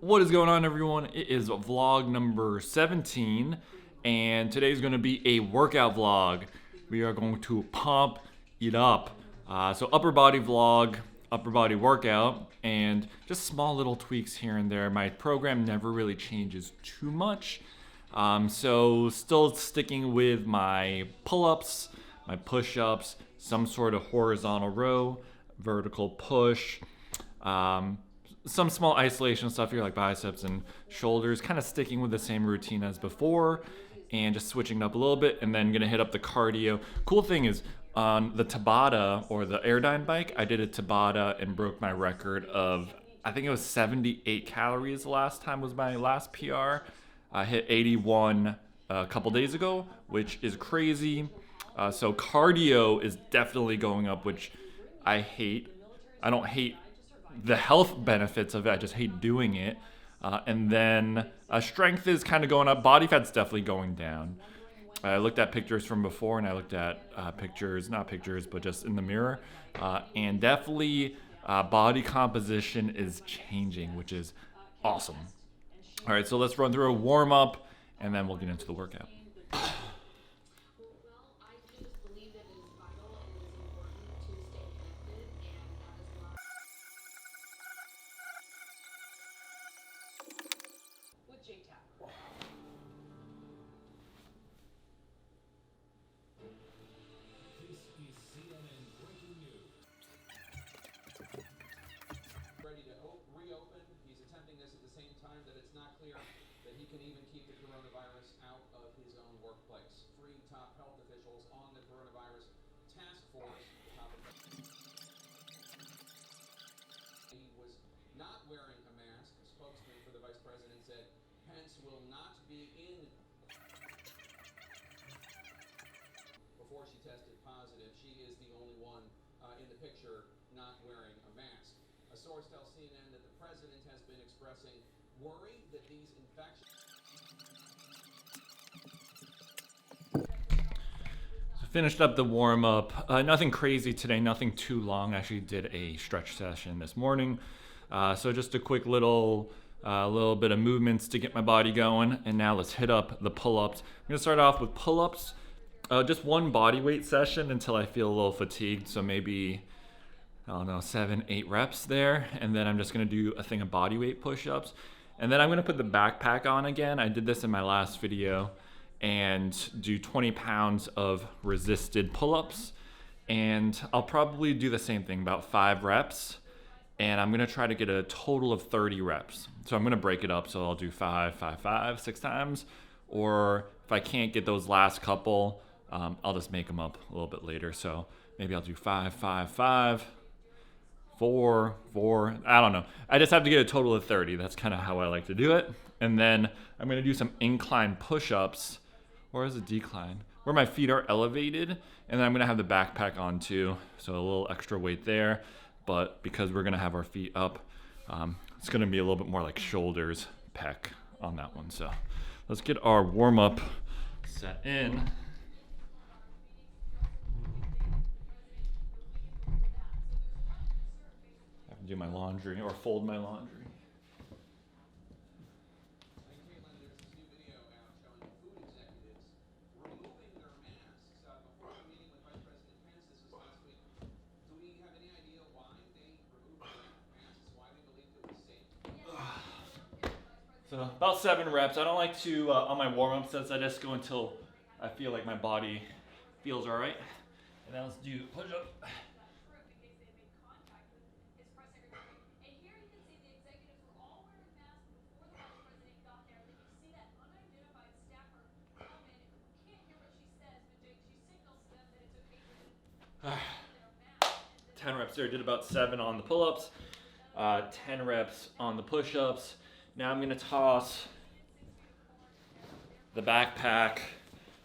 What is going on, everyone? It is vlog number 17, and today's going to be a workout vlog. We are going to pump it up. So upper body vlog, upper body workout, and just small little tweaks here and there. My program never really changes too much. So still sticking with my pull-ups, my push-ups, some sort of horizontal row, vertical push, some small isolation stuff here like biceps and shoulders, kind of sticking with the same routine as before and just switching it up a little bit, and then gonna hit up the cardio. Cool thing is on the Tabata, or the Airdyne Bike, I did a Tabata and broke my record of, I think it was 78 calories the last time was my last PR. I hit 81 a couple days ago, which is crazy. So cardio is definitely going up, which I hate. I don't hate the health benefits of it, I just hate doing it. And then strength is kind of going up. Body fat's definitely going down. I looked at pictures from before, and I looked at pictures, not pictures, but just in the mirror. And definitely body composition is changing, which is awesome. All right, so let's run through a warm up, and then we'll get into the workout. Even keep the coronavirus out of his own workplace. 3 top health officials on the coronavirus task force. He was not wearing a mask. A spokesman for the vice president said Pence will not be in. Before she tested positive, she is the only one in the picture not wearing a mask. A source tells CNN that the president has been expressing worry that these infections. Finished up the warm-up. Nothing crazy today, nothing too long. I actually did a stretch session this morning. So just a quick little bit of movements to get my body going. And now let's hit up the pull-ups. I'm gonna start off with pull-ups. Just one body weight session until I feel a little fatigued. So maybe, I don't know, 7-8 reps there. And then I'm just gonna do a thing of body weight push-ups. And then I'm gonna put the backpack on again. I did this in my last video. And do 20 pounds of resisted pull-ups, and I'll probably do the same thing, about 5 reps, and I'm gonna try to get a total of 30 reps. So I'm gonna break it up, so I'll do 5, 5, 5, 6 times, or if I can't get those last couple, I'll just make them up a little bit later. So maybe I'll do 5, 5, 5, 4, 4, I don't know. I just have to get a total of 30. That's kind of how I like to do it. And then I'm gonna do some incline push-ups, or is it decline, where my feet are elevated, and then I'm gonna have the backpack on too, so a little extra weight there. But because we're gonna have our feet up, it's gonna be a little bit more like shoulders, pec on that one. So let's get our warm-up set in. I have to do my laundry or fold my laundry. So about 7 reps. I don't like to, on my warm-up sets, I just go until I feel like my body feels all right. And then let's do push-up. Uh, 10 reps there. Did about 7 on the pull-ups, 10 reps on the push-ups. Now I'm gonna toss the backpack,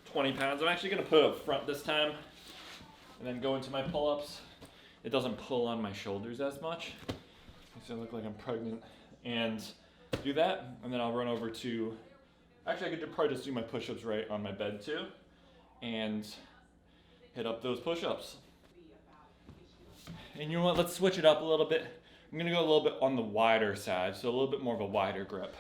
20 pounds. I'm actually gonna put it up front this time and then go into my pull-ups. It doesn't pull on my shoulders as much. Makes it look like I'm pregnant. And do that, and then I'll run over to, actually I could probably just do my push-ups right on my bed too, and hit up those push-ups. And you know what, let's switch it up a little bit. I'm gonna go a little bit on the wider side, so a little bit more of a wider grip.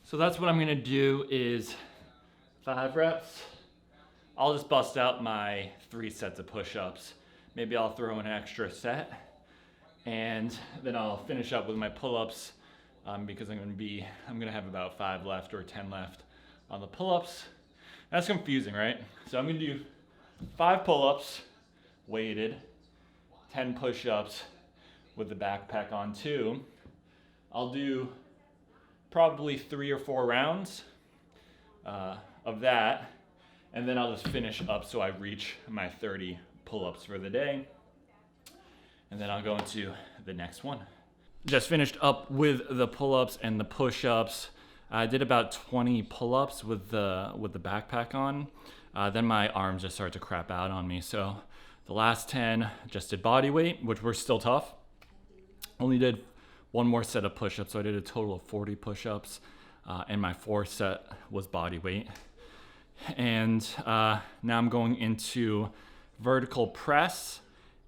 So that's what I'm gonna do is 5 reps. I'll just bust out my 3 sets of push-ups. Maybe I'll throw in an extra set, and then I'll finish up with my pull-ups because I'm gonna have about 5 left or 10 left on the pull-ups. That's confusing, right? So I'm gonna do 5 pull-ups, weighted, 10 push-ups with the backpack on too. I'll do probably 3 or 4 rounds of that, and then I'll just finish up so I reach my 30 pull-ups for the day, and then I'll go into the next one. Just finished up with the pull-ups and the push-ups. I did about 20 pull-ups with the backpack on. Then my arms just started to crap out on me, so the last 10 just did body weight, which were still tough. Only did 1 more set of push-ups, so I did a total of 40 push-ups, and my 4th set was body weight. And now I'm going into vertical press,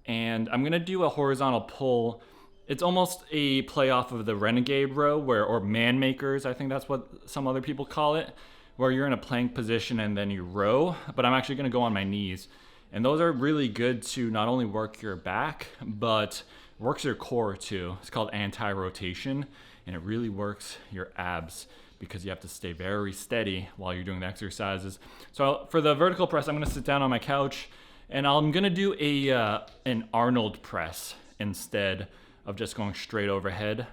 and I'm gonna do a horizontal pull. It's almost a play off of the Renegade Row, or man makers, I think that's what some other people call it, where you're in a plank position and then you row, but I'm actually gonna go on my knees. And those are really good to not only work your back, but works your core too. It's called anti-rotation, and it really works your abs because you have to stay very steady while you're doing the exercises. So for the vertical press, I'm gonna sit down on my couch, and I'm gonna do an Arnold press instead of just going straight overhead.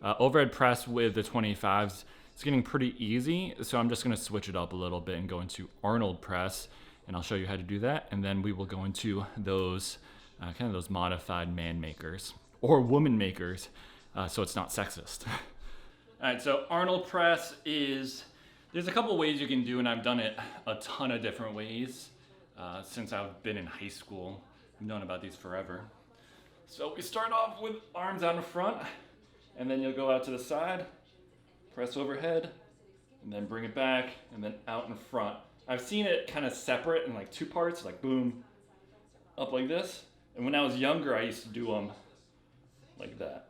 Overhead press with the 25s, it's getting pretty easy, so I'm just gonna switch it up a little bit and go into Arnold press, and I'll show you how to do that, and then we will go into those kind of those modified man makers or woman makers, so it's not sexist. All right, so Arnold press is, there's a couple ways you can do, and I've done it a ton of different ways since I've been in high school. I've known about these forever. So we start off with arms out in front, and then you'll go out to the side, press overhead, and then bring it back, and then out in front. I've seen it kind of separate in like 2 parts, like boom, up like this. And when I was younger, I used to do them like that.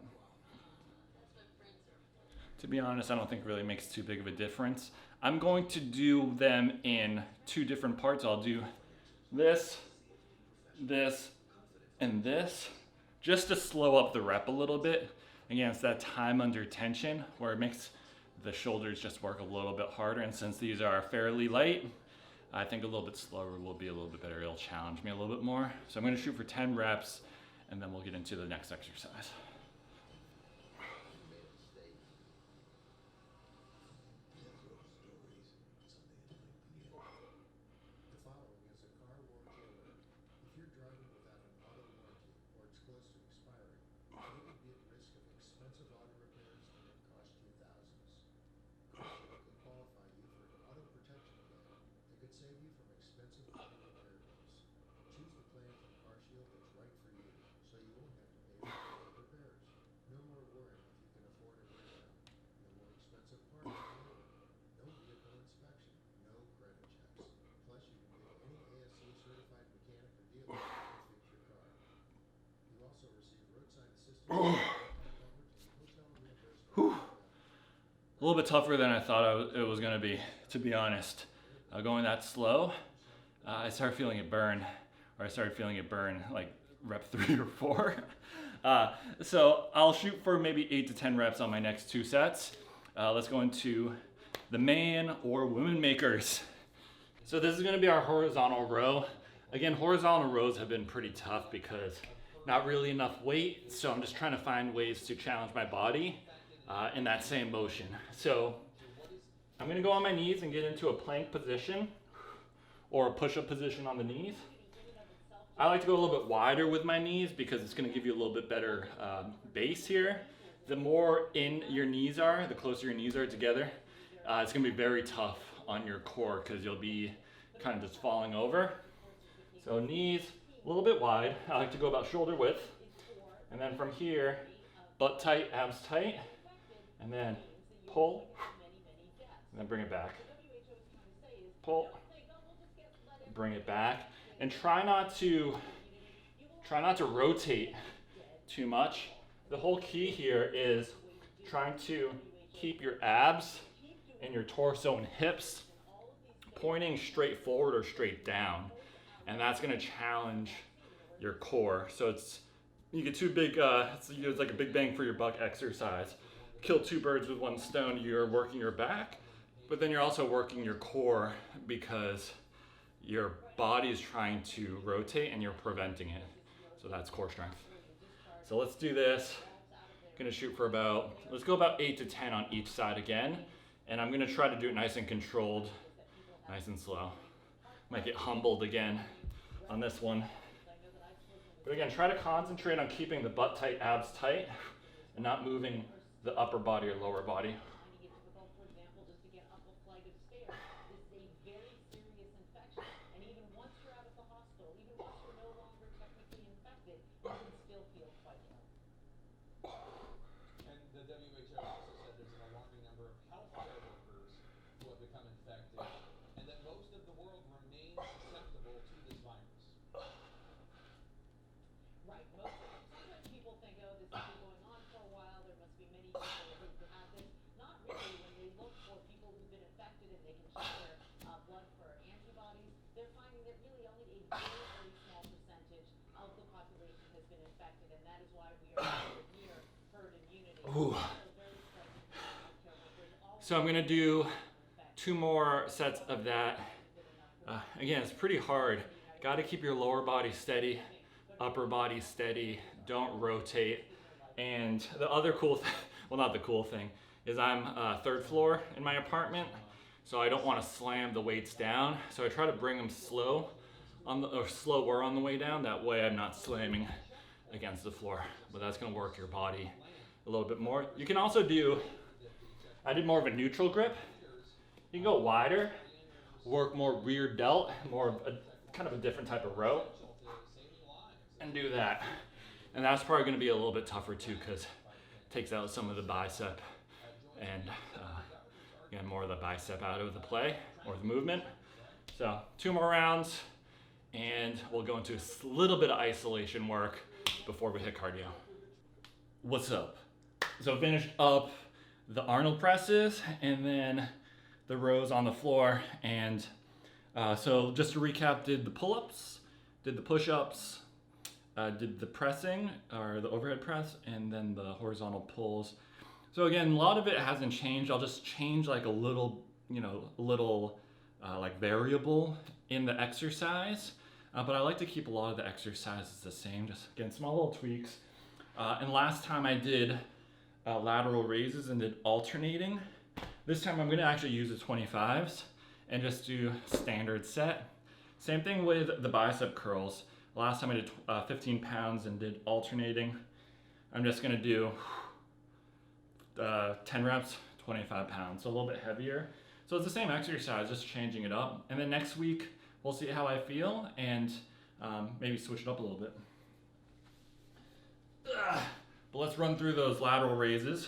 To be honest, I don't think it really makes too big of a difference. I'm going to do them in 2 different parts. I'll do this, this, and this, just to slow up the rep a little bit. Again, it's that time under tension where it makes the shoulders just work a little bit harder. And since these are fairly light, I think a little bit slower will be a little bit better. It'll challenge me a little bit more. So I'm gonna shoot for 10 reps, and then we'll get into the next exercise. A little bit tougher than I thought it was gonna be, to be honest. Going that slow, I started feeling it burn, like rep 3 or 4. So I'll shoot for maybe 8 to 10 reps on my next 2 sets. Let's go into the man or women makers. So this is gonna be our horizontal row. Again, horizontal rows have been pretty tough because not really enough weight, so I'm just trying to find ways to challenge my body in that same motion. So I'm gonna go on my knees and get into a plank position or a push-up position on the knees. I like to go a little bit wider with my knees because it's gonna give you a little bit better base here. The more in your knees are, the closer your knees are together, it's gonna be very tough on your core because you'll be kind of just falling over. So knees a little bit wide. I like to go about shoulder width. And then from here, butt tight, abs tight. And then pull, and then bring it back. Pull, bring it back. And try not to rotate too much. The whole key here is trying to keep your abs and your torso and hips pointing straight forward or straight down. And that's gonna challenge your core. So you get two big, it's like a big bang for your buck exercise. Kill two birds with one stone. You're working your back, but then you're also working your core because your body is trying to rotate and you're preventing it. So that's core strength. So let's do this. Gonna shoot for let's go about 8 to 10 on each side again. And I'm gonna try to do it nice and controlled, nice and slow. Might get humbled again on this one. But again, try to concentrate on keeping the butt tight, abs tight, and not moving the upper body or lower body. Ooh. So I'm gonna do 2 more sets of that. Again, it's pretty hard. Got to keep your lower body steady, upper body steady. Don't rotate. And the other cool thing, well, not the cool thing, is I'm 3rd floor in my apartment, so I don't want to slam the weights down. So I try to bring them slower on the way down. That way I'm not slamming against the floor. But that's gonna work your body a little bit more. You can also I did more of a neutral grip. You can go wider, work more rear delt, more of kind of a different type of row, and do that. And that's probably gonna be a little bit tougher too because it takes out some of the bicep and again, more of the bicep out of the play or the movement. So 2 more rounds and we'll go into a little bit of isolation work before we hit cardio. What's up? So finished up the Arnold presses and then the rows on the floor. And so just to recap, did the pull-ups, did the push-ups, did the pressing or the overhead press, and then the horizontal pulls. So again, a lot of it hasn't changed. I'll just change like a little, like variable in the exercise. But I like to keep a lot of the exercises the same, just again, small little tweaks. And last time I did lateral raises and did alternating. This time I'm gonna actually use the 25s and just do standard set. Same thing with the bicep curls. Last time I did 15 pounds and did alternating. I'm just gonna do 10 reps, 25 pounds, so a little bit heavier. So it's the same exercise, just changing it up. And then next week, we'll see how I feel and maybe switch it up a little bit. But let's run through those lateral raises.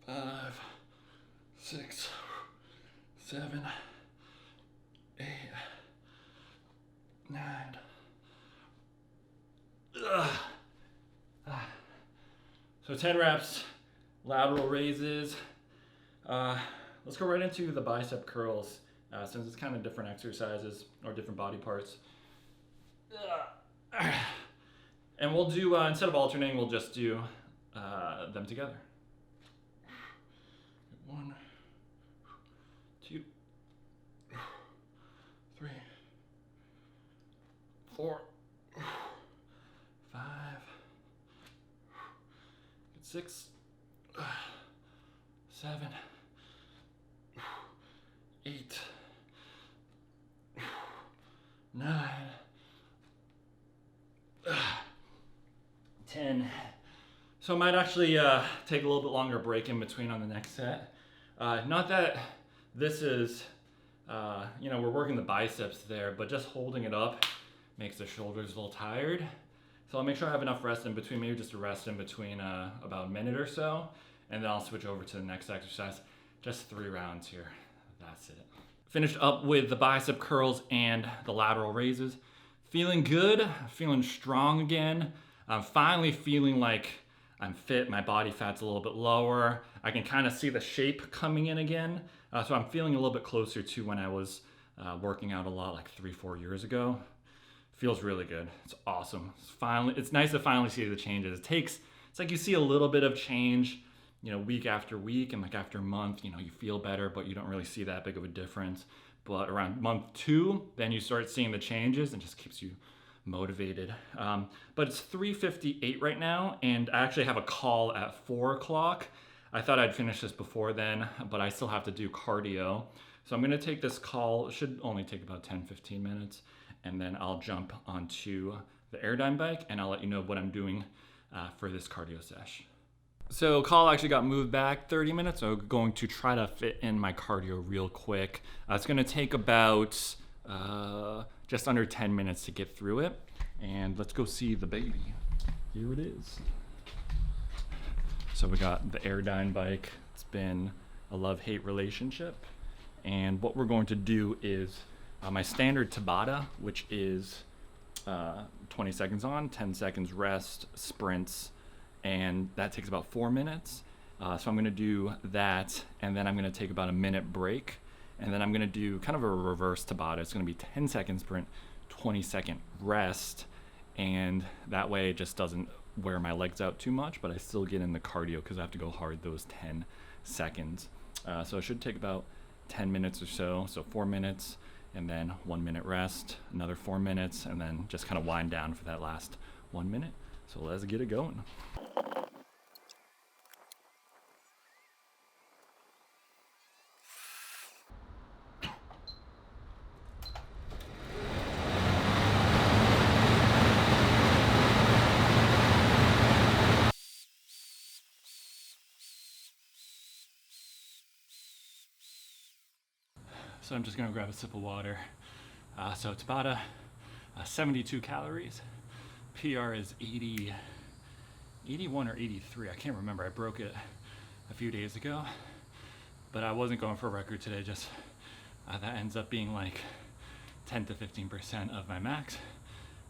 Five, 6, 7, 8, 9. So 10 reps, lateral raises. Let's go right into the bicep curls since it's kind of different exercises or different body parts. And we'll do, instead of alternating, we'll just do them together. 1, 2, 3, 4, 5, 6, 7, 8, 9, 10. So I might actually take a little bit longer break in between on the next set. Not that this is, we're working the biceps there, but just holding it up makes the shoulders a little tired. So I'll make sure I have enough rest in between, maybe just a rest in between about a minute or so, and then I'll switch over to the next exercise. Just 3 rounds here, that's it. Finished up with the bicep curls and the lateral raises. Feeling good, feeling strong again. I'm finally feeling like I'm fit, my body fat's a little bit lower. I can kind of see the shape coming in again. So I'm feeling a little bit closer to when I was working out a lot like 3-4 years ago. Feels really good. It's awesome. It's nice to finally see the changes. It's like you see a little bit of change, week after week, and like after a month, you feel better, but you don't really see that big of a difference. But around month 2, then you start seeing the changes and just keeps you motivated. But it's 3:58 right now, and I actually have a call at 4 o'clock. I thought I'd finish this before then, but I still have to do cardio. So I'm gonna take this call. It should only take about 10-15 minutes, and then I'll jump onto the Airdyne bike and I'll let you know what I'm doing for this cardio sesh. So call actually got moved back 30 minutes. So I'm going to try to fit in my cardio real quick. It's gonna take about just under 10 minutes to get through it. And let's go see the baby. Here it is. So we got the Airdyne bike. It's been a love-hate relationship. And what we're going to do is my standard Tabata, which is 20 seconds on, 10 seconds rest, sprints, and that takes about 4 minutes. So I'm gonna do that, and then I'm gonna take about a minute break, and then I'm gonna do kind of a reverse Tabata. It's gonna be 10 second sprint, 20-second rest, and that way it just doesn't wear my legs out too much, but I still get in the cardio because I have to go hard those 10 seconds. So it should take about 10 minutes or so, so 4 minutes, and then 1 minute rest, another 4 minutes, and then just kind of wind down for that last 1 minute. So let's get it going. So I'm just gonna grab a sip of water. So Tabata, 72 calories. PR is 81 or 83, I can't remember. I broke it a few days ago, but I wasn't going for a record today, just that ends up being like 10 to 15% of my max,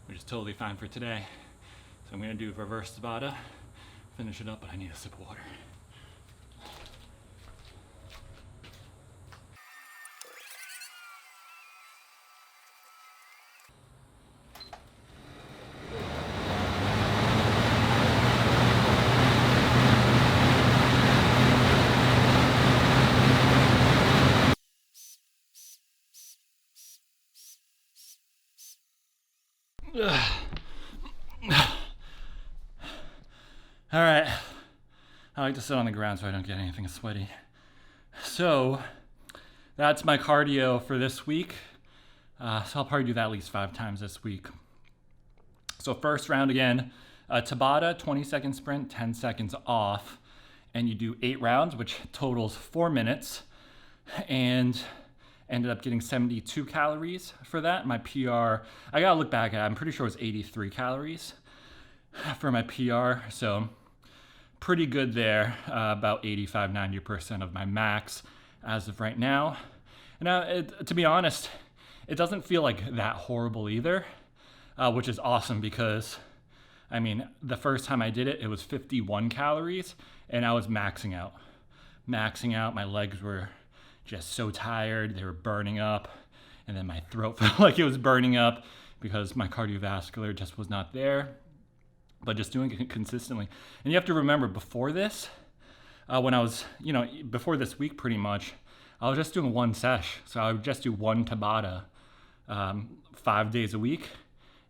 which is totally fine for today. So I'm gonna do reverse Tabata, finish it up, but I need a sip of water. All right, I like to sit on the ground so I don't get anything sweaty. So that's my cardio for this week. So I'll probably do that at least 5 times this week. So first round again, Tabata, 20-second sprint, 10 seconds off, and you do 8 rounds, which totals 4 minutes, and ended up getting 72 calories for that. My PR, I gotta look back at it, I'm pretty sure it was 83 calories for my PR, so pretty good there, about 85-90% of my max as of right now. And to be honest, it doesn't feel like that horrible either, which is awesome because, I mean, the first time I did it, it was 51 calories, and I was maxing out. My legs were just so tired, they were burning up, and then my throat felt like it was burning up because my cardiovascular just was not there, but just doing it consistently. And you have to remember, before this, when I was, before this week pretty much, I was just doing one sesh. So I would just do one Tabata 5 days a week,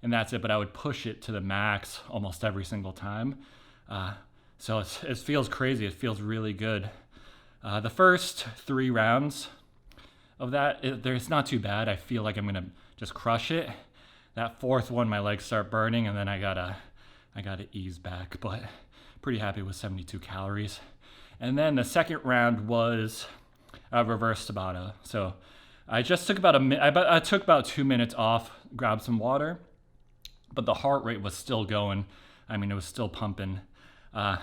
and that's it. But I would push it to the max almost every single time. So it feels crazy. It feels really good. The first 3 rounds of that, it's not too bad. I feel like I'm gonna just crush it. That 4th one, my legs start burning, and then I gotta ease back. But pretty happy with 72 calories. And then the second round was reverse Tabata. So I just took about I took about 2 minutes off, grabbed some water, but the heart rate was still going. I mean, it was still pumping.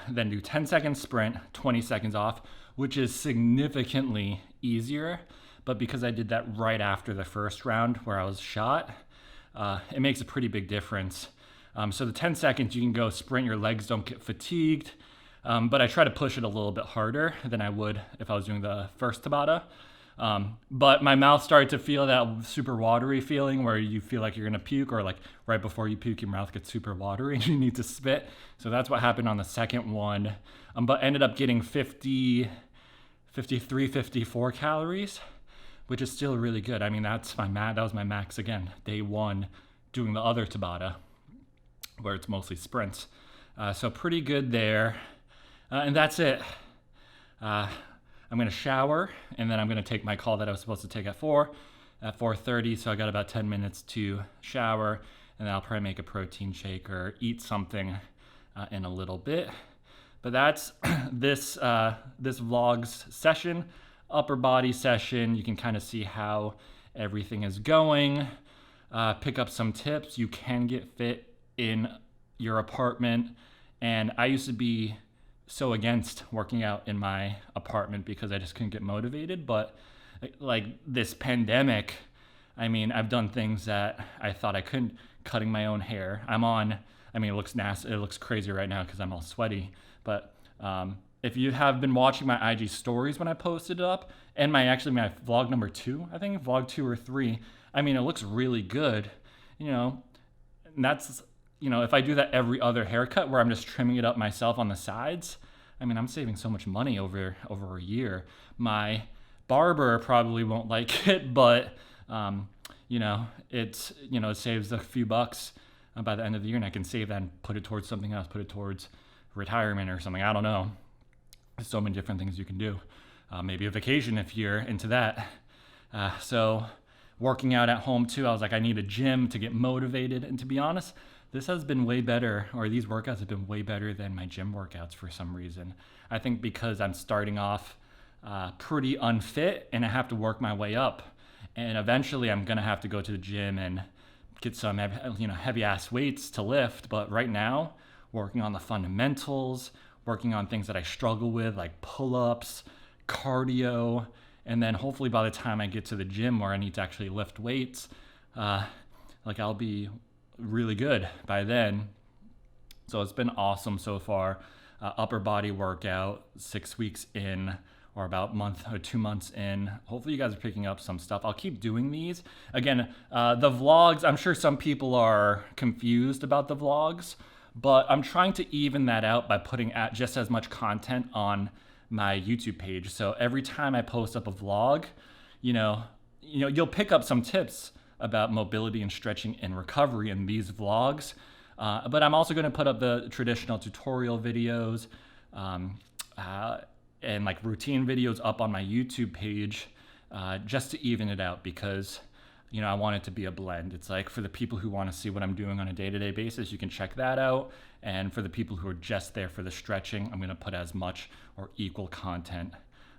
Then do 10-second sprint, 20 seconds off, which is significantly easier. But because I did that right after the first round where I was shot, it makes a pretty big difference. So the 10 seconds, you can go sprint, your legs don't get fatigued. But I try to push it a little bit harder than I would if I was doing the first Tabata. But my mouth started to feel that super watery feeling where you feel like you're gonna puke, or like right before you puke, your mouth gets super watery and you need to spit. So that's what happened on the second one. But ended up getting 53, 54 calories, which is still really good. I mean, that was my max again, day 1, doing the other Tabata, where it's mostly sprints. So pretty good there. And that's it. I'm gonna shower, and then I'm gonna take my call that I was supposed to take at 4:30. So I got about 10 minutes to shower, and then I'll probably make a protein shake or eat something in a little bit. But that's this vlog's session, upper body session. You can kind of see how everything is going. Pick up some tips. You can get fit in your apartment, and I used to be so against working out in my apartment because I just couldn't get motivated. But like this pandemic, I mean, I've done things that I thought I couldn't. Cutting my own hair. It looks nasty. It looks crazy right now because I'm all sweaty. But if you have been watching my IG stories when I posted it up, and my vlog number 2, I think vlog 2 or 3, I mean, it looks really good, and that's, if I do that every other haircut where I'm just trimming it up myself on the sides, I mean, I'm saving so much money over a year. My barber probably won't like it, but it saves a few bucks by the end of the year, and I can save that and put it towards something else, put it towards retirement or something. I don't know. There's so many different things you can do. Maybe a vacation if you're into that. So working out at home too, I was like, I need a gym to get motivated. And to be honest, this has been way better, or these workouts have been way better than my gym workouts for some reason. I think because I'm starting off pretty unfit, and I have to work my way up. And eventually I'm gonna have to go to the gym and get some heavy ass weights to lift. But right now, working on the fundamentals, working on things that I struggle with, like pull-ups, cardio, and then hopefully by the time I get to the gym where I need to actually lift weights, I'll be really good by then. So it's been awesome so far. Upper body workout, 6 weeks in, or about a month or 2 months in. Hopefully you guys are picking up some stuff. I'll keep doing these. Again, the vlogs, I'm sure some people are confused about the vlogs, but I'm trying to even that out by putting just as much content on my YouTube page. So every time I post up a vlog, you'll pick up some tips about mobility and stretching and recovery in these vlogs. But I'm also gonna put up the traditional tutorial videos, and like routine videos up on my YouTube page, just to even it out, because I want it to be a blend. It's like for the people who want to see what I'm doing on a day-to-day basis, you can check that out. And for the people who are just there for the stretching, I'm going to put as much or equal content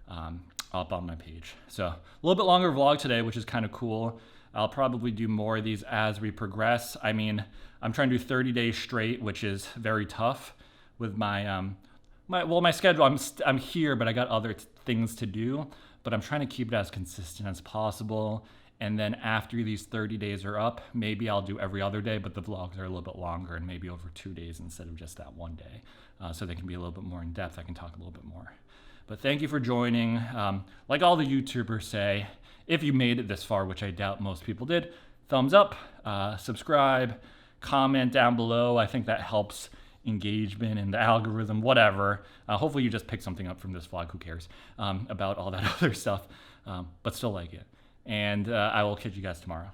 up on my page. So a little bit longer vlog today, which is kind of cool. I'll probably do more of these as we progress. I mean, I'm trying to do 30 days straight, which is very tough with my my schedule. I'm here, but I got other things to do. But I'm trying to keep it as consistent as possible. And then after these 30 days are up, maybe I'll do every other day, but the vlogs are a little bit longer and maybe over 2 days instead of just that one day. So they can be a little bit more in depth. I can talk a little bit more. But thank you for joining. Like all the YouTubers say, if you made it this far, which I doubt most people did, thumbs up, subscribe, comment down below. I think that helps engagement and the algorithm, whatever. Hopefully you just pick something up from this vlog. Who cares about all that other stuff, but still like it. And I will catch you guys tomorrow.